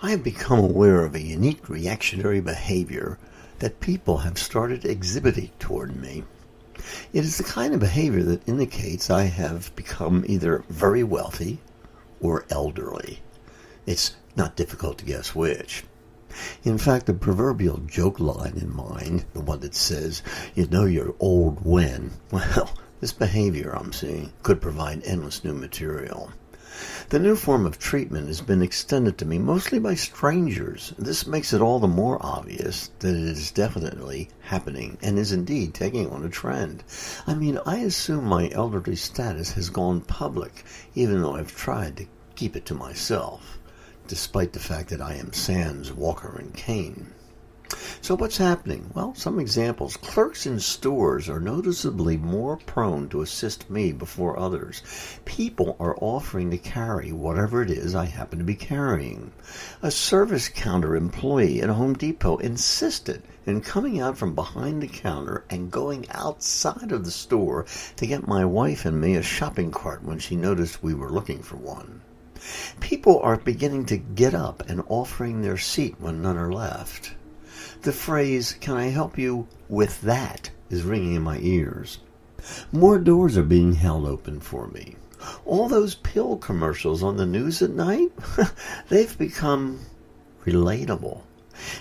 I have become aware of a unique reactionary behavior that people have started exhibiting toward me. It is the kind of behavior that indicates I have become either very wealthy or elderly. It's not difficult to guess which. In fact, the proverbial joke line in mind, the one that says, "You know you're old when," well, this behavior I'm seeing could provide endless new material. The new form of treatment has been extended to me mostly by strangers. This makes it all the more obvious that it is definitely happening and is indeed taking on a trend. I assume my elderly status has gone public, even though I've tried to keep it to myself, despite the fact that I am sans walker and cane. So what's happening? Well, some examples. Clerks in stores are noticeably more prone to assist me before others. People are offering to carry whatever it is I happen to be carrying. A service counter employee at Home Depot insisted in coming out from behind the counter and going outside of the store to get my wife and me a shopping cart when she noticed we were looking for one. People are beginning to get up and offering their seat when none are left. The phrase, "Can I help you with that?" is ringing in my ears. More doors are being held open for me. All those pill commercials on the news at night, they've become relatable.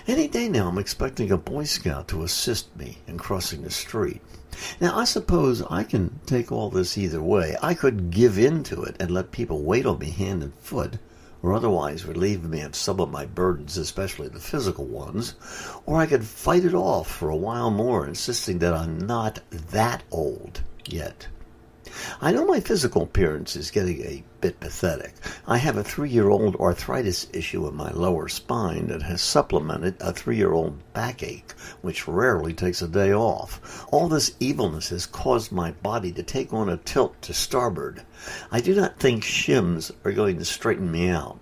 Any day now I'm expecting a Boy Scout to assist me in crossing the street. Now, I suppose I can take all this either way. I could give in to it and let people wait on me hand and foot, or otherwise relieve me of some of my burdens, especially the physical ones, or I could fight it off for a while more, insisting that I'm not that old yet. I know my physical appearance is getting a bit pathetic. I have a 3-year-old arthritis issue in my lower spine that has supplemented a 3-year-old backache, which rarely takes a day off. All this evilness has caused my body to take on a tilt to starboard. I do not think shims are going to straighten me out.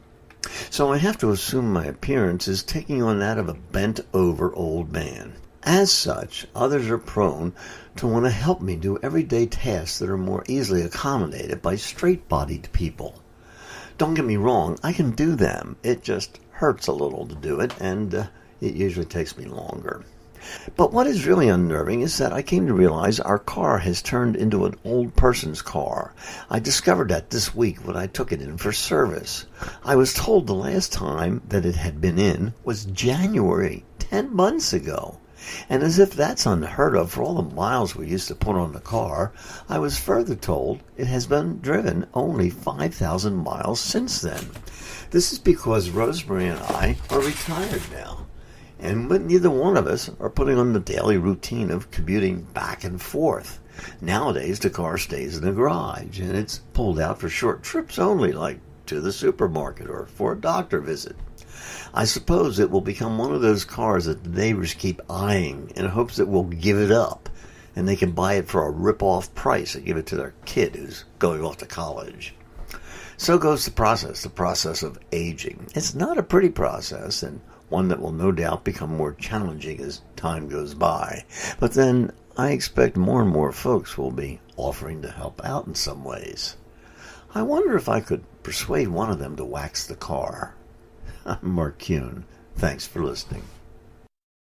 So I have to assume my appearance is taking on that of a bent-over old man. As such, others are prone to want to help me do everyday tasks that are more easily accommodated by straight-bodied people. Don't get me wrong, I can do them. It just hurts a little to do it, and it usually takes me longer. But what is really unnerving is that I came to realize our car has turned into an old person's car. I discovered that this week when I took it in for service. I was told the last time that it had been in was January, 10 months ago. And as if that's unheard of for all the miles we used to put on the car, I was further told it has been driven only 5,000 miles since then. This is because Rosemary and I are retired now, and neither one of us are putting on the daily routine of commuting back and forth. Nowadays, the car stays in the garage, and it's pulled out for short trips only, like to the supermarket or for a doctor visit. I suppose it will become one of those cars that the neighbors keep eyeing in hopes that we'll give it up and they can buy it for a rip-off price and give it to their kid who's going off to college. So goes the process of aging. It's not a pretty process, and one that will no doubt become more challenging as time goes by. But then I expect more and more folks will be offering to help out in some ways. I wonder if I could persuade one of them to wax the car. I'm Mark Kuhn. Thanks for listening.